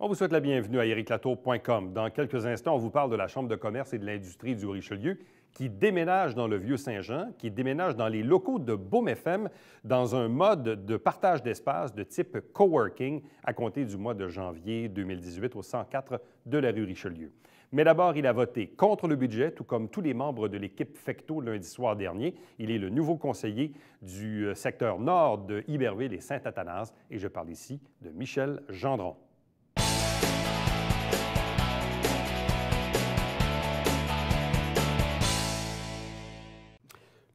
On vous souhaite la bienvenue à ericlatour.com. Dans quelques instants, on vous parle de la Chambre de commerce et de l'industrie du Richelieu qui déménage dans le Vieux-Saint-Jean, qui déménage dans les locaux de Boom FM dans un mode de partage d'espace de type coworking à compter du mois de janvier 2018 au 104 de la rue Richelieu. Mais d'abord, il a voté contre le budget, tout comme tous les membres de l'équipe Fecteau lundi soir dernier. Il est le nouveau conseiller du secteur nord de Iberville et Saint-Athanas et je parle ici de Michel Gendron.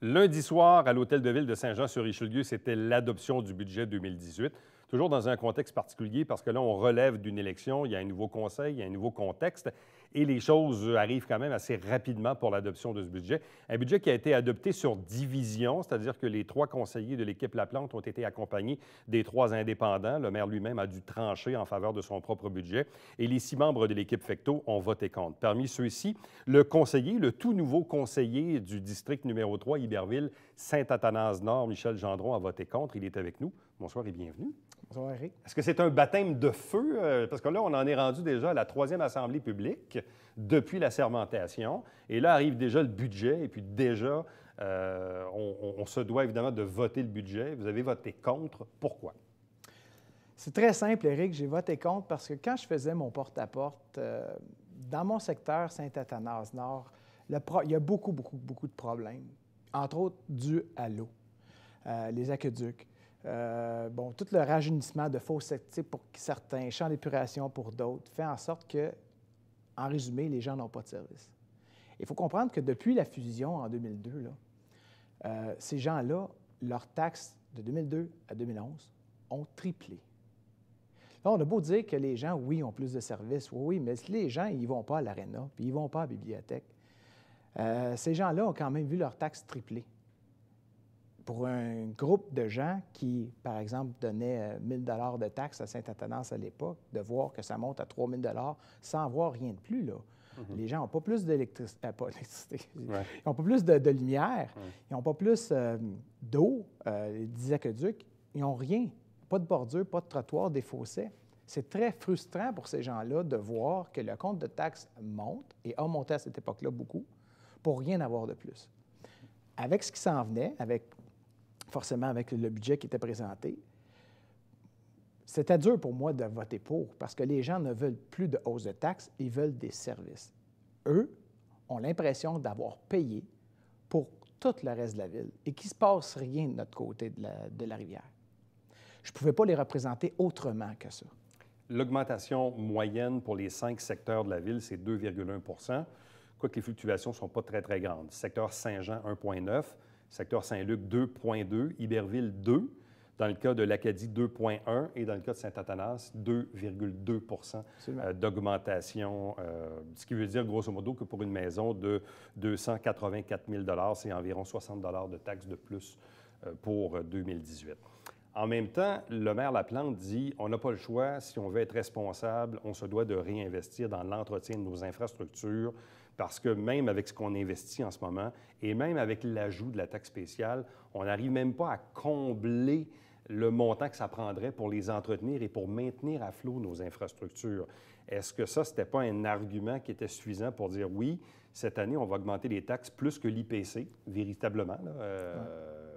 Lundi soir, à l'Hôtel de Ville de Saint-Jean-sur-Richelieu, c'était l'adoption du budget 2018. Toujours dans un contexte particulier parce que là, on relève d'une élection, il y a un nouveau conseil, il y a un nouveau contexte et les choses arrivent quand même assez rapidement pour l'adoption de ce budget. Un budget qui a été adopté sur division, c'est-à-dire que les 3 conseillers de l'équipe Laplante ont été accompagnés des 3 indépendants. Le maire lui-même a dû trancher en faveur de son propre budget et les 6 membres de l'équipe Fecteau ont voté contre. Parmi ceux-ci, le conseiller, le tout nouveau conseiller du district numéro 3, Iberville, Saint-Athanas-Nord, Michel Gendron, a voté contre. Il est avec nous. Bonsoir et bienvenue. Bonsoir, Eric. Est-ce que c'est un baptême de feu? Parce que là, on en est rendu déjà à la 3e Assemblée publique depuis la sermentation. Et là arrive déjà le budget. Et puis déjà, on se doit évidemment de voter le budget. Vous avez voté contre. Pourquoi? C'est très simple, Eric. J'ai voté contre parce que quand je faisais mon porte-à-porte, dans mon secteur Saint-Athanas-Nord, il y a beaucoup de problèmes, entre autres dus à l'eau, les aqueducs. Tout le rajeunissement de fosse septiques pour certains, champs d'épuration pour d'autres, fait en sorte que, en résumé, les gens n'ont pas de service. Il faut comprendre que depuis la fusion en 2002, ces gens-là, leurs taxes de 2002 à 2011 ont triplé. Là, on a beau dire que les gens, oui, ont plus de services, oui, mais les gens, ils ne vont pas à l'aréna, puis ils ne vont pas à la bibliothèque. Ces gens-là ont quand même vu leurs taxes tripler. Pour un groupe de gens qui, par exemple, donnaient 1 000 $ de taxes à Saint-Athanas à l'époque, de voir que ça monte à 3 000 $ sans voir rien de plus, là. Les gens n'ont pas plus d'électricité, ils n'ont pas plus de lumière, ils n'ont pas plus d'eau, des aqueducs, ils n'ont rien. Pas de bordure, pas de trottoir, des fossés. C'est très frustrant pour ces gens-là de voir que le compte de taxes monte, et a monté à cette époque-là beaucoup, pour rien avoir de plus. Avec ce qui s'en venait, forcément avec le budget qui était présenté, c'était dur pour moi de voter pour parce que les gens ne veulent plus de hausse de taxes, ils veulent des services. Eux ont l'impression d'avoir payé pour tout le reste de la ville et qu'il ne se passe rien de notre côté de la rivière. Je ne pouvais pas les représenter autrement que ça. L'augmentation moyenne pour les 5 secteurs de la ville, c'est 2,1 quoique les fluctuations ne sont pas très grandes. Secteur Saint-Jean, 1,9 secteur Saint-Luc, 2,2 Iberville, 2 dans le cas de l'Acadie, 2,1 et dans le cas de Saint-Athanas, 2,2 d'augmentation, ce qui veut dire grosso modo que pour une maison de 284 000 $, c'est environ 60 $ de taxes de plus pour 2018. En même temps, le maire Laplante dit on n'a pas le choix, si on veut être responsable, on se doit de réinvestir dans l'entretien de nos infrastructures parce que même avec ce qu'on investit en ce moment et même avec l'ajout de la taxe spéciale, on n'arrive même pas à combler le montant que ça prendrait pour les entretenir et pour maintenir à flot nos infrastructures. Est-ce que ça, ce n'était pas un argument qui était suffisant pour dire oui, cette année, on va augmenter les taxes plus que l'IPC, véritablement,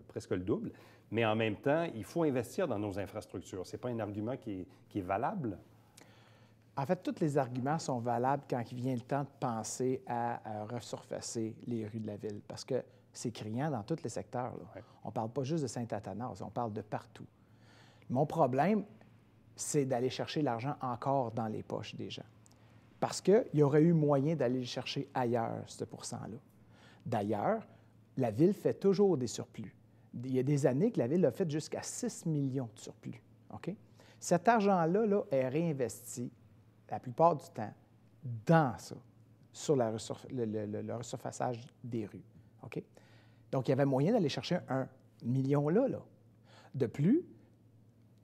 presque le double, mais en même temps, il faut investir dans nos infrastructures. Ce n'est pas un argument qui est valable? En fait, tous les arguments sont valables quand il vient le temps de penser à resurfacer les rues de la ville, parce que c'est criant dans tous les secteurs. Ouais. On ne parle pas juste de Saint-Athanas, on parle de partout. Mon problème, c'est d'aller chercher l'argent encore dans les poches des gens, parce qu'il y aurait eu moyen d'aller le chercher ailleurs, ce pourcent-là. D'ailleurs, la ville fait toujours des surplus. Il y a des années que la ville a fait jusqu'à 6 millions de surplus. OK? Cet argent-là est réinvesti la plupart du temps dans ça, sur le resurfaçage des rues. OK? Donc, il y avait moyen d'aller chercher 1 million là. De plus,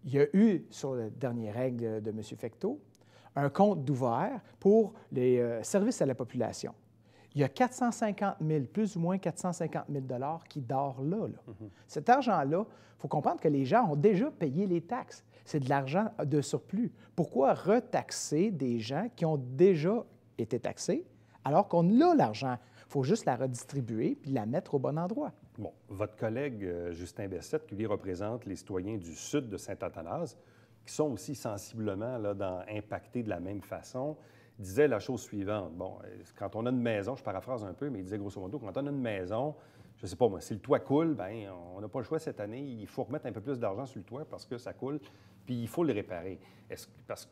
il y a eu, sur la dernière règle de M. Fecteau, un compte d'ouvert pour les services à la population. Il y a 450 000, plus ou moins 450 000 qui dort là. Cet argent-là, il faut comprendre que les gens ont déjà payé les taxes. C'est de l'argent de surplus. Pourquoi retaxer des gens qui ont déjà été taxés alors qu'on a l'argent? Il faut juste la redistribuer puis la mettre au bon endroit. Bon, votre collègue Justin Bessette, qui lui représente les citoyens du sud de Saint-Athanas, qui sont aussi sensiblement impactés de la même façon, disait la chose suivante. Bon, quand on a une maison, je paraphrase un peu, mais il disait grosso modo, quand on a une maison, je ne sais pas moi, si le toit coule, bien, on n'a pas le choix cette année, il faut remettre un peu plus d'argent sur le toit parce que ça coule, puis il faut le réparer. Parce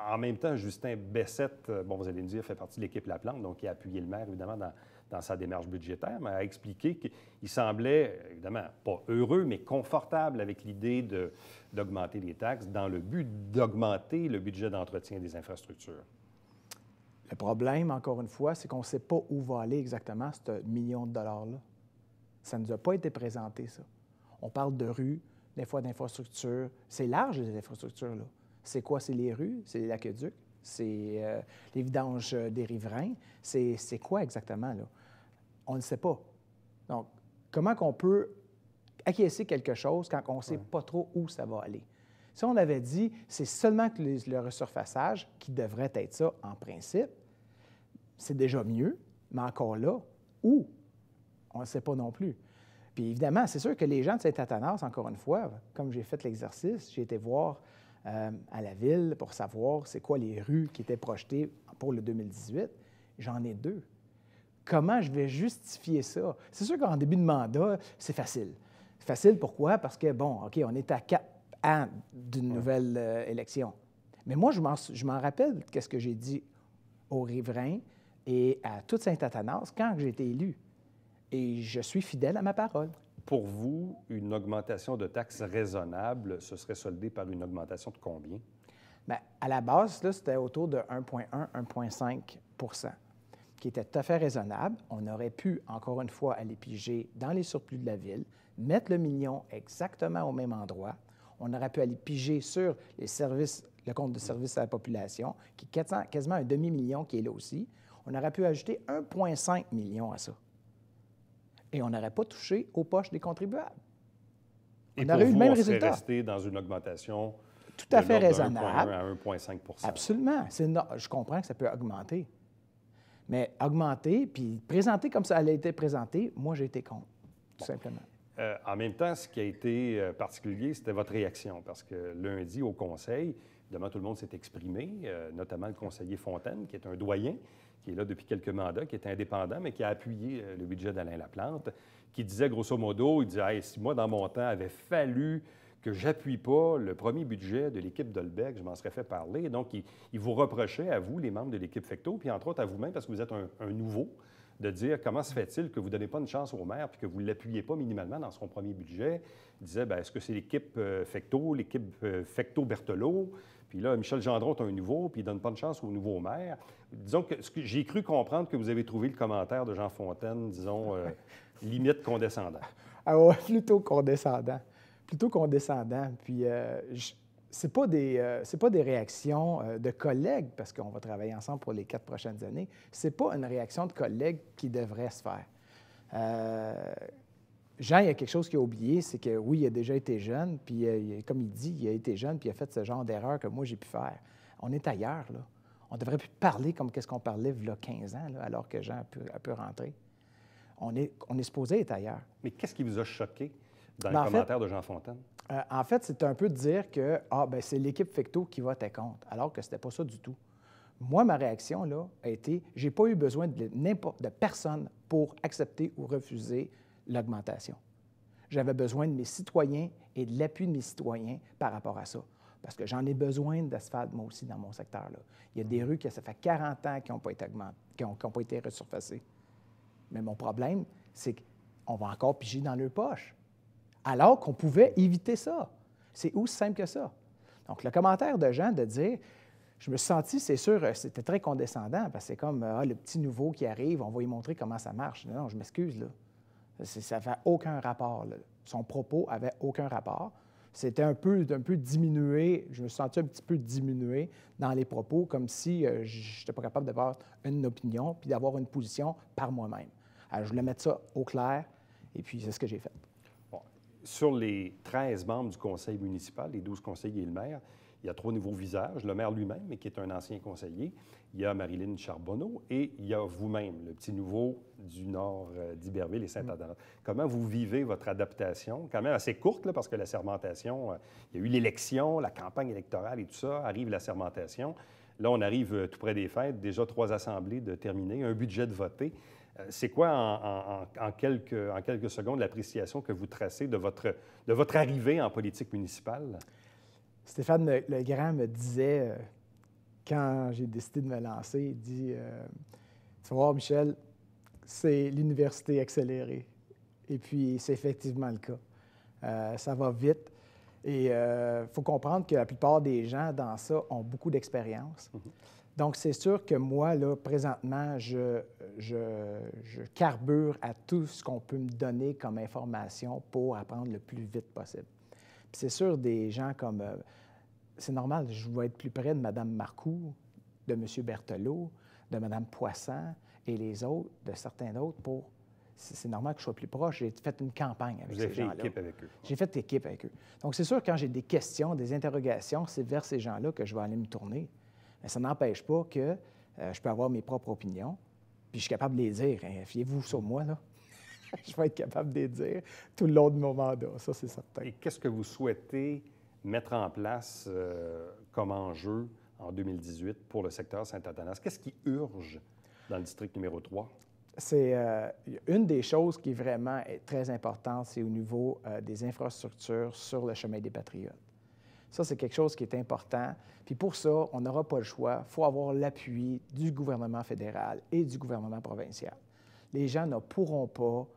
qu'en même temps, Justin Bessette, bon, vous allez me dire, fait partie de l'équipe Laplante, donc il a appuyé le maire, évidemment, dans sa démarche budgétaire, mais a expliqué qu'il semblait, évidemment, pas heureux, mais confortable avec l'idée d'augmenter les taxes dans le but d'augmenter le budget d'entretien des infrastructures. Le problème, encore une fois, c'est qu'on ne sait pas où va aller exactement ce million de dollars-là. Ça ne nous a pas été présenté, ça. On parle de rues, des fois d'infrastructures. C'est large, les infrastructures, là. C'est quoi? C'est les rues, c'est les aqueducs, c'est les vidanges des riverains. C'est quoi exactement, là? On ne sait pas. Donc, comment qu'on peut acquiescer quelque chose quand on ne sait pas trop où ça va aller? Si on avait dit, c'est seulement que le resurfaçage qui devrait être ça en principe, c'est déjà mieux, mais encore là, où? On ne sait pas non plus. Puis évidemment, c'est sûr que les gens de Saint-Athanas, encore une fois, comme j'ai fait l'exercice, j'ai été voir à la ville pour savoir c'est quoi les rues qui étaient projetées pour le 2018. J'en ai 2. Comment je vais justifier ça? C'est sûr qu'en début de mandat, c'est facile. C'est facile pourquoi? Parce que, bon, OK, on est à 4 ans d'une nouvelle élection. Mais moi, je m'en rappelle qu'est-ce que j'ai dit aux riverains et à toute Saint-Athanas quand j'ai été élu. Et je suis fidèle à ma parole. Pour vous, une augmentation de taxes raisonnable, ce serait soldé par une augmentation de combien? Bien, à la base, là, c'était autour de 1,1-1,5 % qui était tout à fait raisonnable. On aurait pu, encore une fois, aller piger dans les surplus de la ville, mettre le million exactement au même endroit. On aurait pu aller piger sur les services, le compte de service à la population, qui est quasiment un demi-million qui est là aussi. On aurait pu ajouter 1,5 million à ça. Et on n'aurait pas touché aux poches des contribuables. Et on aurait eu le même résultat. On serait resté dans une augmentation tout à fait raisonnable. 1,1 à 1,5 %. Absolument. Je comprends que ça peut augmenter. Mais augmenter, puis présenter comme ça elle a été présentée, moi, j'ai été contre, tout simplement. En même temps, ce qui a été particulier, c'était votre réaction, parce que lundi, au Conseil, évidemment, tout le monde s'est exprimé, notamment le conseiller Fontaine, qui est un doyen, qui est là depuis quelques mandats, qui est indépendant, mais qui a appuyé le budget d'Alain Laplante, qui disait, grosso modo, il disait hey, « si moi, dans mon temps, avait fallu que j'appuie pas le premier budget de l'équipe Dolbec, je m'en serais fait parler. » Donc, il vous reprochait à vous, les membres de l'équipe Fecteau, puis entre autres à vous-même, parce que vous êtes un nouveau, de dire comment se fait-il que vous ne donnez pas une chance au maire puis que vous ne l'appuyez pas minimalement dans son premier budget. Il disait, bien, est-ce que c'est l'équipe Fecteau, l'équipe Fecteau-Berthelot? Puis là, Michel Gendron est un nouveau, puis il ne donne pas de chance au nouveau maire. Disons que j'ai cru comprendre que vous avez trouvé le commentaire de Jean Fontaine, disons, limite condescendant. Ah ouais, plutôt condescendant. Plutôt condescendant. Puis c'est pas des réactions de collègues, parce qu'on va travailler ensemble pour les 4 prochaines années. C'est pas une réaction de collègues qui devrait se faire. Jean, il y a quelque chose qu'il a oublié, c'est que oui, il a déjà été jeune, puis comme il dit, il a été jeune, puis il a fait ce genre d'erreur que moi, j'ai pu faire. On est ailleurs, là. On devrait plus parler comme qu'est-ce qu'on parlait il y a 15 ans, là, alors que Jean a pu rentrer. On est supposé être ailleurs. Mais qu'est-ce qui vous a choqué dans le commentaire de Jean Fontaine? En fait, c'est un peu de dire que c'est l'équipe Fecteau qui votait contre, alors que ce n'était pas ça du tout. Moi, ma réaction, là, a été, je n'ai pas eu besoin de personne pour accepter ou refuser l'augmentation. J'avais besoin de mes citoyens et de l'appui de mes citoyens par rapport à ça. Parce que j'en ai besoin d'asphalte, moi aussi, dans mon secteur-là. Il y a des rues ça fait 40 ans qui n'ont pas été qui n'ont pas été resurfacées. Mais mon problème, c'est qu'on va encore piger dans leurs poches. Alors qu'on pouvait éviter ça. C'est aussi simple que ça. Donc, le commentaire de Jean de dire, je me suis senti, c'est sûr, c'était très condescendant, parce que c'est comme, le petit nouveau qui arrive, on va lui montrer comment ça marche. Non, je m'excuse, là. Ça n'avait aucun rapport, là. Son propos n'avait aucun rapport. C'était un peu diminué, je me suis senti un petit peu diminué dans les propos, comme si je n'étais pas capable d'avoir une opinion puis d'avoir une position par moi-même. Alors, je voulais mettre ça au clair, et puis c'est ce que j'ai fait. Bon. Sur les 13 membres du conseil municipal, les 12 conseillers et le maire, il y a 3 nouveaux visages. Le maire lui-même, mais qui est un ancien conseiller. Il y a Marilyn Charbonneau et il y a vous-même, le petit nouveau du nord d'Iberville et Saint-Adrien. Comment vous vivez votre adaptation? Quand même assez courte, là, parce que la sermentation, il y a eu l'élection, la campagne électorale et tout ça, arrive la sermentation. Là, on arrive tout près des fêtes, déjà 3 assemblées de terminer, un budget de voter. C'est quoi, en quelques secondes, l'appréciation que vous tracez de votre arrivée en politique municipale? Stéphane Legrand me disait, quand j'ai décidé de me lancer, il dit tu vas voir, Michel, c'est l'université accélérée. Et puis, c'est effectivement le cas. Ça va vite. Et il faut comprendre que la plupart des gens dans ça ont beaucoup d'expérience. Donc, c'est sûr que moi, là, présentement, je carbure à tout ce qu'on peut me donner comme information pour apprendre le plus vite possible. Puis c'est sûr, des gens comme... c'est normal, je vais être plus près de Mme Marcoux, de M. Berthelot, de Mme Poisson et les autres, de certains autres, pour... C'est normal que je sois plus proche. J'ai fait une campagne avec ces gens-là. Vous avez fait équipe avec eux. J'ai fait équipe avec eux. Donc, c'est sûr, quand j'ai des questions, des interrogations, c'est vers ces gens-là que je vais aller me tourner. Mais ça n'empêche pas que je peux avoir mes propres opinions, puis je suis capable de les dire. Hein, fiez-vous sur moi, là. Je vais être capable de les dire tout le long de mon mandat, ça, c'est certain. Et qu'est-ce que vous souhaitez mettre en place comme enjeu en 2018 pour le secteur Saint-Athanas? Qu'est-ce qui urge dans le district numéro 3? C'est une des choses qui vraiment est très importante, c'est au niveau des infrastructures sur le chemin des Patriotes. Ça, c'est quelque chose qui est important. Puis pour ça, on n'aura pas le choix. Il faut avoir l'appui du gouvernement fédéral et du gouvernement provincial. Les gens ne pourront pas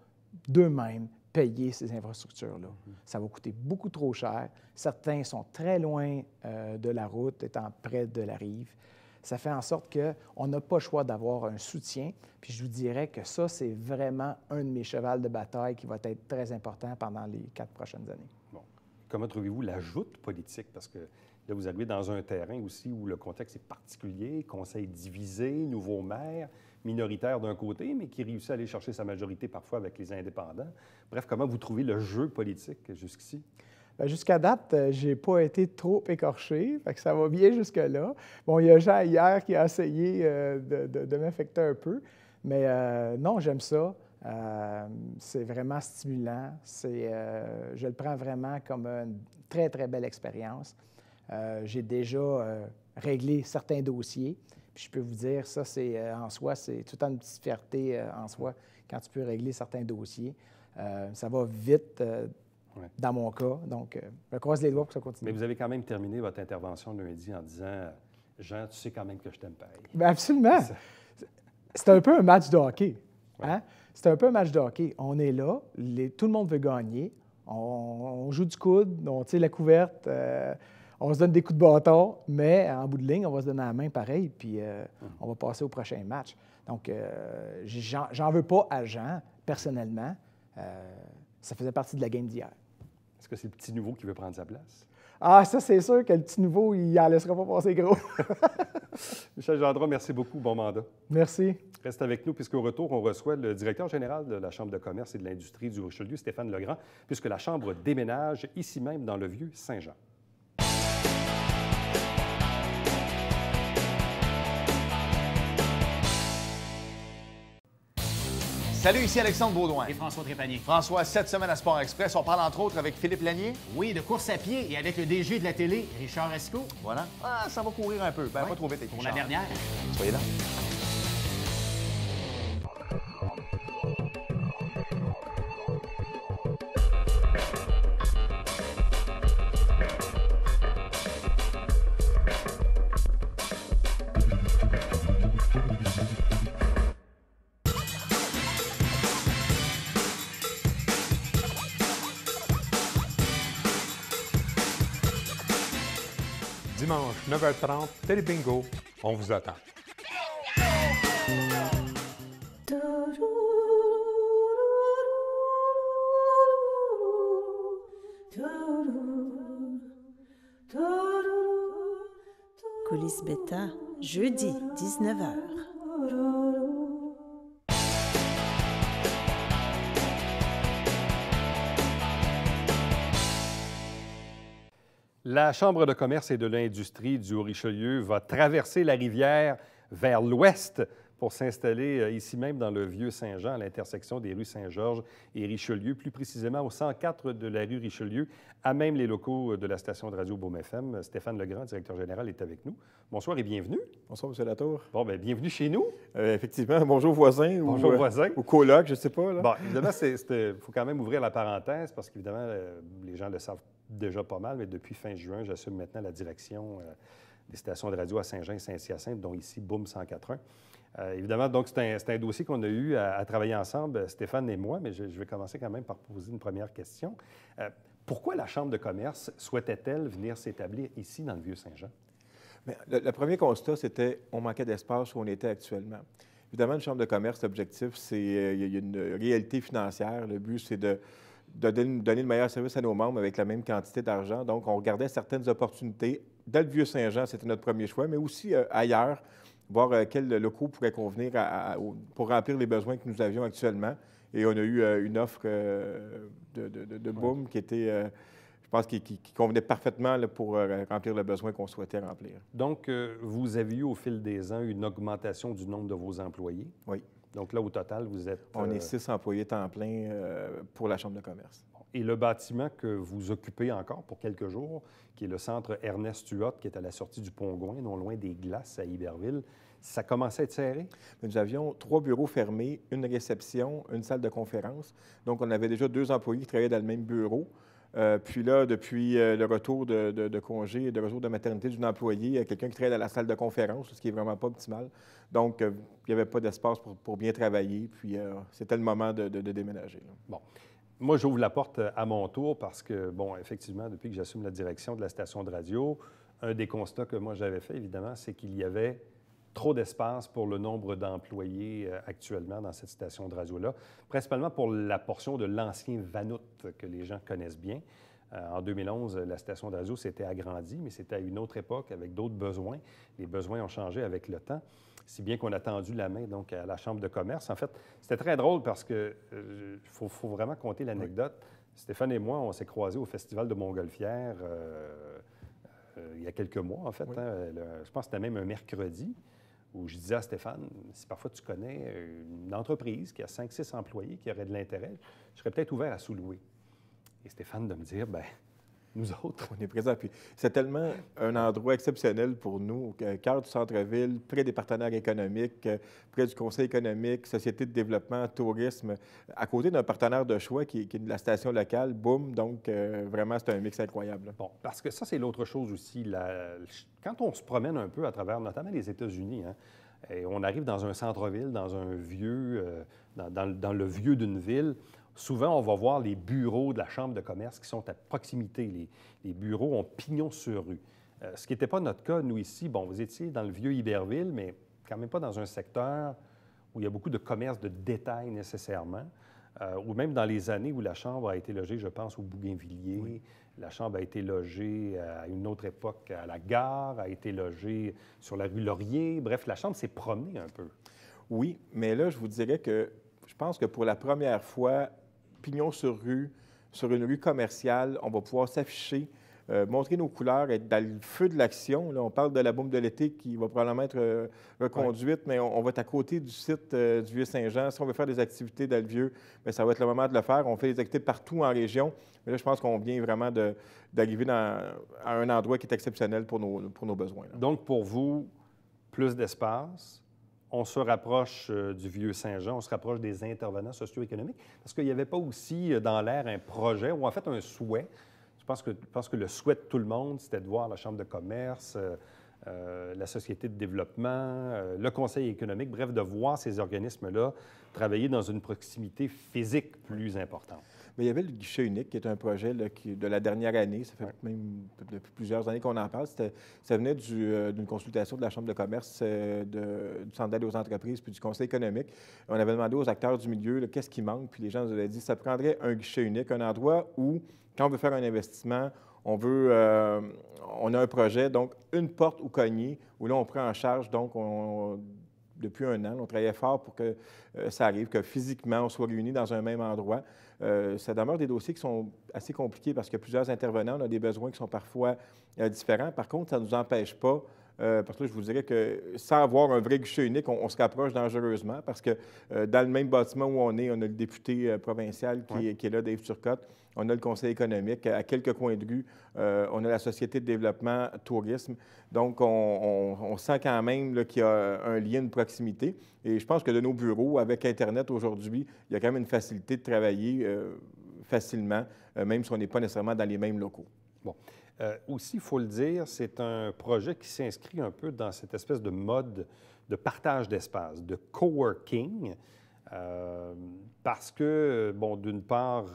d'eux-mêmes payer ces infrastructures-là. Ça va coûter beaucoup trop cher. Certains sont très loin de la route, étant près de la rive. Ça fait en sorte qu'on n'a pas le choix d'avoir un soutien. Puis je vous dirais que ça, c'est vraiment un de mes chevals de bataille qui va être très important pendant les 4 prochaines années. Bon. Comment trouvez-vous la joute politique? Parce que là, vous arrivez dans un terrain aussi où le contexte est particulier, conseil divisé, nouveau maire, minoritaire d'un côté, mais qui réussit à aller chercher sa majorité parfois avec les indépendants. Bref, comment vous trouvez le jeu politique jusqu'ici? Bien, jusqu'à date, je n'ai pas été trop écorché, fait que ça va bien jusque-là. Bon, il y a Jean hier qui a essayé de m'affecter un peu, mais non, j'aime ça. C'est vraiment stimulant. Je le prends vraiment comme une très, très belle expérience. J'ai déjà réglé certains dossiers. Puis je peux vous dire, ça, en soi, c'est tout le temps une petite fierté en soi quand tu peux régler certains dossiers. Ça va vite dans mon cas. Donc, je croise les doigts pour que ça continue. Mais vous avez quand même terminé votre intervention lundi en disant « Jean, tu sais quand même que je t'aime pareil. » Bien, absolument. C'est un peu un match de hockey. Hein? C'est un peu un match de hockey. On est là, tout le monde veut gagner. On joue du coude, on tire la couverte, on se donne des coups de bâton, mais en bout de ligne, on va se donner la main pareil, puis on va passer au prochain match. Donc, j'en veux pas à Jean, personnellement. Ça faisait partie de la game d'hier. Est-ce que c'est le petit nouveau qui veut prendre sa place? Ah, ça, c'est sûr que le petit nouveau, il n'en laissera pas passer gros. Michel Gendron, merci beaucoup. Bon mandat. Merci. Reste avec nous, puisqu'au retour, on reçoit le directeur général de la Chambre de commerce et de l'industrie du Richelieu, Stéphane Legrand, puisque la Chambre déménage ici même dans le Vieux-Saint-Jean. Salut, ici Alexandre Baudouin. Et François Trépanier. François, cette semaine à Sport Express, on parle entre autres avec Philippe Lanier. Oui, de course à pied et avec le DG de la télé, Richard Esco. Voilà. Ah, ça va courir un peu. Ben, Ouais, pas trop vite avec pour Richard. la dernière. Soyez là. Dimanche, 9h30, Télé Bingo, on vous attend. Coulisses Bêta, jeudi, 19h. La Chambre de commerce et de l'industrie du Haut-Richelieu va traverser la rivière vers l'ouest pour s'installer ici même dans le Vieux-Saint-Jean, à l'intersection des rues Saint-Georges et Richelieu, plus précisément au 104 de la rue Richelieu, à même les locaux de la station de radio Boom FM. Stéphane Legrand, directeur général, est avec nous. Bonsoir et bienvenue. Bonsoir, M. Latour. Bon, bien, bienvenue chez nous. Effectivement, bonjour voisins. Bonjour voisins. Ou coloc, je ne sais pas. Là. Bon, évidemment, il faut quand même ouvrir la parenthèse parce qu'évidemment, les gens le savent déjà pas mal, mais depuis fin juin, j'assume maintenant la direction des stations de radio à Saint-Jean et Saint-Hyacinthe, dont ici Boom 104.1. Évidemment, donc, c'est un dossier qu'on a eu à travailler ensemble, Stéphane et moi, mais je vais commencer quand même par poser une première question. Pourquoi la Chambre de commerce souhaitait-elle venir s'établir ici, dans le Vieux-Saint-Jean? Bien, le premier constat, c'était qu'on manquait d'espace où on était actuellement. Évidemment, une Chambre de commerce, l'objectif, c'est il y a une réalité financière. Le but, c'est de donner le meilleur service à nos membres avec la même quantité d'argent. Donc, on regardait certaines opportunités. Dans le Vieux-Saint-Jean, c'était notre premier choix, mais aussi ailleurs, voir quels locaux pourraient convenir pour remplir les besoins que nous avions actuellement. Et on a eu une offre de Boom qui était, je pense, qui convenait parfaitement là, pour remplir le besoin qu'on souhaitait remplir. Donc, vous avez eu au fil des ans une augmentation du nombre de vos employés? Oui. Donc là, au total, vous êtes... On est 6 employés temps plein pour la Chambre de commerce. Et le bâtiment que vous occupez encore pour quelques jours, qui est le centre Ernest Huot, qui est à la sortie du Pont-Gouin, non loin des Glaces à Iberville, ça commençait à être serré? Nous avions 3 bureaux fermés, une réception, une salle de conférence. Donc, on avait déjà 2 employés qui travaillaient dans le même bureau. Puis là, depuis le retour de congé et de retour de maternité d'une employée, il y a quelqu'un qui travaille dans la salle de conférence, ce qui n'est vraiment pas optimal. Donc, il n'y avait pas d'espace pour bien travailler. Puis, c'était le moment de déménager. Là. Bon. Moi, j'ouvre la porte à mon tour parce que, bon, effectivement, depuis que j'assume la direction de la station de radio, un des constats que moi j'avais fait, évidemment, c'est qu'il y avait trop d'espace pour le nombre d'employés actuellement dans cette station de radio-là, principalement pour la portion de l'ancien Vanout que les gens connaissent bien. En 2011, la station de radio s'était agrandie, mais c'était à une autre époque avec d'autres besoins. Les besoins ont changé avec le temps, si bien qu'on a tendu la main donc, à la Chambre de commerce. En fait, c'était très drôle parce qu'il faut vraiment compter l'anecdote. Oui. Stéphane et moi, on s'est croisés au Festival de Montgolfière il y a quelques mois, en fait. Oui. Je pense que c'était même un mercredi où je disais à Stéphane, si parfois tu connais une entreprise qui a 5-6 employés qui aurait de l'intérêt, je serais peut-être ouvert à sous-louer. Et Stéphane de me dire, bien, nous autres. On est présents. Puis c'est tellement un endroit exceptionnel pour nous, cœur du centre-ville, près des partenaires économiques, près du conseil économique, société de développement, tourisme, à côté d'un partenaire de choix qui est de la station locale, Boom. Donc, vraiment, c'est un mix incroyable. Bon, parce que ça, c'est l'autre chose aussi. Quand on se promène un peu à travers, notamment les États-Unis, hein, et on arrive dans un centre-ville, dans un vieux, dans le vieux d'une ville, souvent, on va voir les bureaux de la Chambre de commerce qui sont à proximité. Les bureaux ont pignon sur rue. Ce qui n'était pas notre cas, nous, ici. Bon, vous étiez dans le vieux Iberville, mais quand même pas dans un secteur où il y a beaucoup de commerce de détail nécessairement, ou même dans les années où la Chambre a été logée, je pense, au Bougainvilliers. Oui. La Chambre a été logée à une autre époque à la gare, a été logée sur la rue Laurier. Bref, la Chambre s'est promenée un peu. Oui, mais là, je vous dirais que je pense que pour la première fois, pignon sur rue, sur une rue commerciale, on va pouvoir s'afficher, montrer nos couleurs, être dans le feu de l'action. Là, on parle de la Boom de l'été qui va probablement être reconduite, oui. Mais on va être à côté du site du Vieux-Saint-Jean. Si on veut faire des activités dans le Vieux, bien, ça va être le moment de le faire. On fait des activités partout en région. Mais là, je pense qu'on vient vraiment d'arriver à un endroit qui est exceptionnel pour nos besoins. Là. Donc, pour vous, plus d'espace. On se rapproche du Vieux-Saint-Jean, on se rapproche des intervenants socio-économiques, parce qu'il n'y avait pas aussi dans l'air un projet, ou en fait un souhait. Je pense que le souhait de tout le monde, c'était de voir la Chambre de commerce, la Société de développement, le Conseil économique, bref, de voir ces organismes-là travailler dans une proximité physique plus importante. Bien, il y avait le guichet unique, qui est un projet là, de la dernière année. Ça fait même depuis plusieurs années qu'on en parle. Ça venait d'une consultation de la Chambre de commerce, du Centre d'aide aux entreprises puis du Conseil économique. On avait demandé aux acteurs du milieu qu'est-ce qui manque, puis les gens nous avaient dit que ça prendrait un guichet unique, un endroit où, quand on veut faire un investissement, on a un projet, donc une porte ou cogner, où là, on prend en charge, donc, depuis un an, on travaillait fort pour que ça arrive, que physiquement, on soit réunis dans un même endroit. Ça demeure des dossiers qui sont assez compliqués parce qu'il y a plusieurs intervenants, on a des besoins qui sont parfois différents. Par contre, ça ne nous empêche pas, parce que là, je vous dirais que sans avoir un vrai guichet unique, on se rapproche dangereusement parce que dans le même bâtiment où on est, on a le député provincial qui est là, Dave Turcotte. On a le conseil économique. À quelques coins de rue, on a la Société de développement tourisme. Donc, on sent quand même qu'il y a un lien de proximité. Et je pense que de nos bureaux, avec Internet aujourd'hui, il y a quand même une facilité de travailler facilement, même si on n'est pas nécessairement dans les mêmes locaux. Bon. Aussi, il faut le dire, c'est un projet qui s'inscrit un peu dans cette espèce de mode de partage d'espace, de coworking, parce que, bon, d'une part,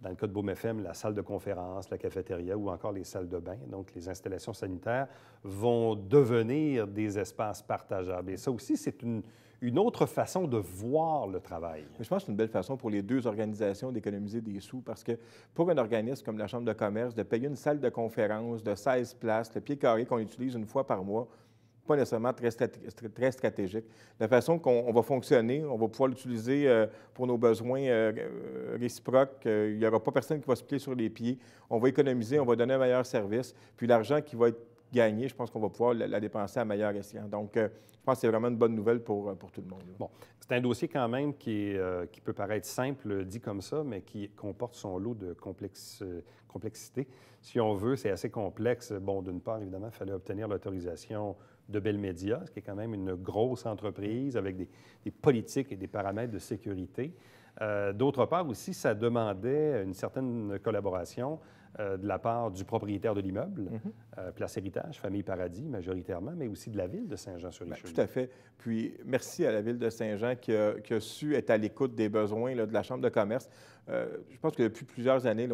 dans le cas de Boom FM, la salle de conférence, la cafétéria ou encore les salles de bain, donc les installations sanitaires, vont devenir des espaces partageables. Et ça aussi, c'est une autre façon de voir le travail. Mais je pense que c'est une belle façon pour les deux organisations d'économiser des sous parce que pour un organisme comme la Chambre de commerce, de payer une salle de conférence de 16 places, le pied carré qu'on utilise une fois par mois, pas nécessairement très stratégique. La façon qu'on va fonctionner, on va pouvoir l'utiliser pour nos besoins réciproques. Il n'y aura pas personne qui va se plier sur les pieds. On va économiser, on va donner un meilleur service. Puis l'argent qui va être gagné, je pense qu'on va pouvoir la dépenser à meilleur escient. Donc, je pense que c'est vraiment une bonne nouvelle pour tout le monde. Bon, c'est un dossier quand même qui peut paraître simple, dit comme ça, mais qui comporte son lot de complexité. Si on veut, c'est assez complexe. Bon, d'une part, évidemment, il fallait obtenir l'autorisation de Bell Media, ce qui est quand même une grosse entreprise avec des politiques et des paramètres de sécurité. D'autre part aussi, ça demandait une certaine collaboration de la part du propriétaire de l'immeuble, Place Héritage, Famille Paradis majoritairement, mais aussi de la Ville de Saint-Jean-sur-Richelieu. Tout à fait. Puis, merci à la Ville de Saint-Jean qui a su être à l'écoute des besoins de la Chambre de commerce. Je pense que depuis plusieurs années,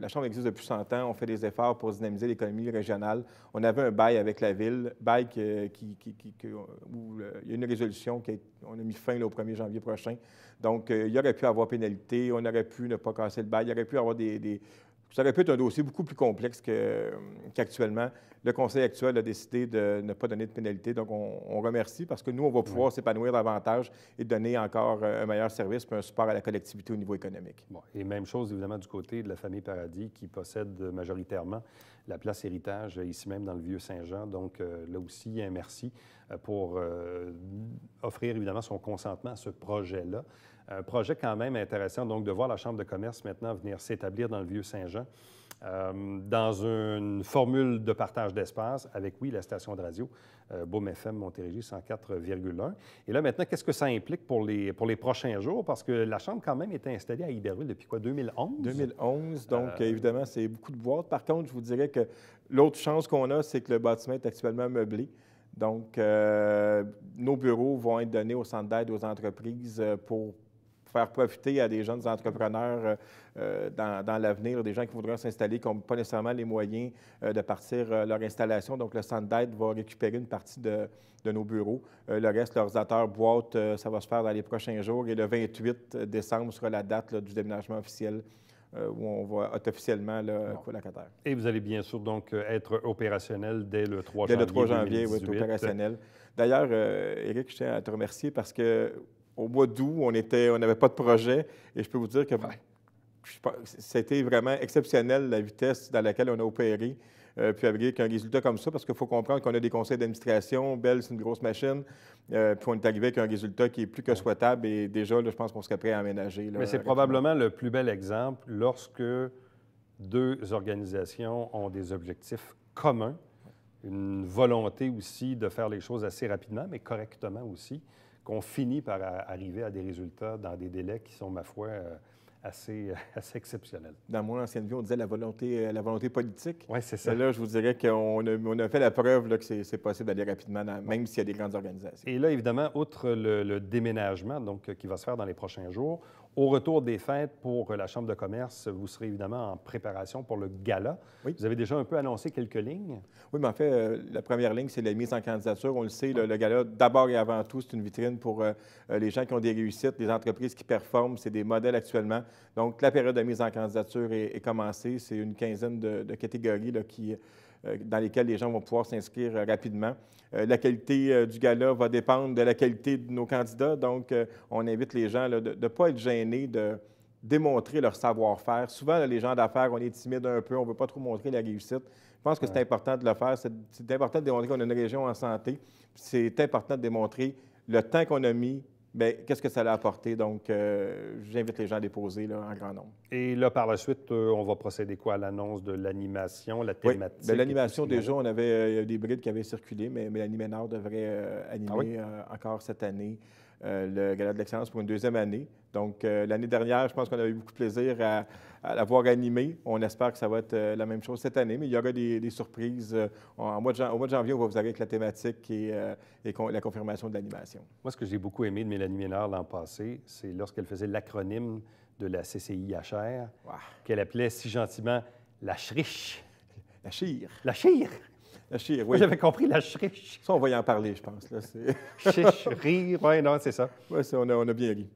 la Chambre existe depuis 100 ans, on fait des efforts pour dynamiser l'économie régionale. On avait un bail avec la Ville, bail où il y a une résolution, on a mis fin au 1er janvier prochain. Donc, il y aurait pu avoir pénalité, on aurait pu ne pas casser le bail, il y aurait pu avoir ça aurait pu être un dossier beaucoup plus complexe qu'actuellement. Le Conseil actuel a décidé de ne pas donner de pénalité. Donc, on remercie parce que nous, on va pouvoir s'épanouir davantage et donner encore un meilleur service et un support à la collectivité au niveau économique. Bon, et même chose, évidemment, du côté de la Famille Paradis qui possède majoritairement la Place Héritage, ici même dans le Vieux-Saint-Jean. Donc, là aussi, un merci pour offrir, évidemment, son consentement à ce projet-là. Un projet quand même intéressant, donc, de voir la Chambre de commerce maintenant venir s'établir dans le Vieux-Saint-Jean dans une formule de partage d'espace avec, oui, la station de radio Boom FM Montérégie 104,1. Et là, maintenant, qu'est-ce que ça implique pour les prochains jours? Parce que la Chambre, quand même, était installée à Iberville depuis quoi, 2011? 2011, donc évidemment, c'est beaucoup de boîtes. Par contre, je vous dirais que l'autre chance qu'on a, c'est que le bâtiment est actuellement meublé. Donc, nos bureaux vont être donnés au Centre d'aide aux entreprises pour faire profiter à des jeunes entrepreneurs dans l'avenir, des gens qui voudraient s'installer, qui n'ont pas nécessairement les moyens de partir leur installation. Donc, le Centre d'aide va récupérer une partie de nos bureaux. Le reste, l'ordinateur, boîte, ça va se faire dans les prochains jours. Et le 28 décembre sera la date du déménagement officiel où on va être officiellement colocataire. Et vous allez bien sûr donc être opérationnel dès le 3 janvier. Dès le 3 janvier, oui, être opérationnel. D'ailleurs, Éric, je tiens à te remercier parce que au mois d'août, on n'avait pas de projet et je peux vous dire que c'était vraiment exceptionnel la vitesse dans laquelle on a opéré. Puis avec un résultat comme ça, parce qu'il faut comprendre qu'on a des conseils d'administration, Bell, c'est une grosse machine, puis on est arrivé avec un résultat qui est plus que souhaitable et déjà, là, je pense qu'on serait prêt à aménager. Mais c'est probablement le plus bel exemple lorsque deux organisations ont des objectifs communs, une volonté aussi de faire les choses assez rapidement, mais correctement aussi, qu'on finit par arriver à des résultats dans des délais qui sont, ma foi, assez exceptionnels. Dans mon ancienne vie, on disait la volonté politique. Oui, c'est ça. Et là, je vous dirais qu'on a fait la preuve là, que c'est possible d'aller rapidement, même s'il y a des grandes organisations. Et là, évidemment, outre le déménagement donc, qui va se faire dans les prochains jours, Au retour des fêtes pour la Chambre de commerce, vous serez évidemment en préparation pour le gala. Oui. Vous avez déjà un peu annoncé quelques lignes. Oui, mais en fait, la première ligne, c'est la mise en candidature. On le sait, le gala, d'abord et avant tout, c'est une vitrine pour les gens qui ont des réussites, les entreprises qui performent. C'est des modèles actuellement. Donc, la période de mise en candidature est commencée. C'est une quinzaine de catégories là, dans lesquelles les gens vont pouvoir s'inscrire rapidement. La qualité du gala va dépendre de la qualité de nos candidats. Donc, on invite les gens là, de ne pas être gênés, de démontrer leur savoir-faire. Souvent, là, les gens d'affaires, on est timide un peu, on ne veut pas trop montrer la réussite. Je pense que c'est important de le faire. C'est important de démontrer qu'on a une région en santé. C'est important de démontrer le temps qu'on a mis, bien, qu'est-ce que ça a apporté. Donc, j'invite les gens à déposer là, en grand nombre. Et là, par la suite, on va procéder quoi à l'annonce de l'animation, la thématique? Oui, l'animation, déjà, on avait des brides qui avaient circulé, mais Mélanie Ménard devrait animer encore cette année le Gala de l'excellence pour une deuxième année. Donc, l'année dernière, je pense qu'on avait eu beaucoup de plaisir à l'avoir animé. On espère que ça va être la même chose cette année, mais il y aura des surprises. Au mois de janvier, on va vous arriver avec la thématique et la confirmation de l'animation. Moi, ce que j'ai beaucoup aimé de Mélanie Ménard l'an passé, c'est lorsqu'elle faisait l'acronyme de la CCIHR, qu'elle appelait si gentiment la CHRICH. La chire. La chire! La chire, oui. Moi, j'avais compris la CHRICH. Ça, on va y en parler, je pense. Là, Chiche, rire, oui, non, c'est ça. Oui, on a bien ri.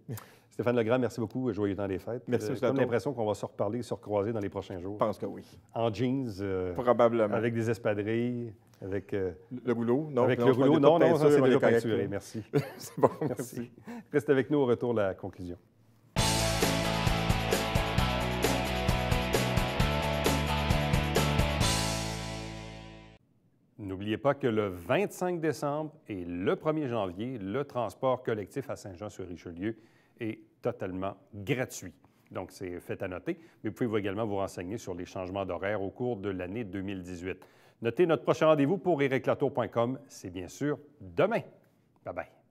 Stéphane Legrand, merci beaucoup. Joyeux temps des fêtes. Merci, J'ai comme l'impression qu'on va se reparler, se recroiser dans les prochains jours. Je pense que oui. En jeans. Probablement. Avec des espadrilles, avec... le rouleau? Non, avec le rouleau, non, c'est déjà peinturé. Merci. C'est bon, merci. Reste avec nous au retour de la conclusion. N'oubliez pas que le 25 décembre et le 1er janvier, le transport collectif à Saint-Jean-sur-Richelieu est totalement gratuit. Donc, c'est fait à noter, mais vous pouvez également vous renseigner sur les changements d'horaire au cours de l'année 2018. Notez notre prochain rendez-vous pour ericlatour.com, c'est bien sûr demain. Bye-bye.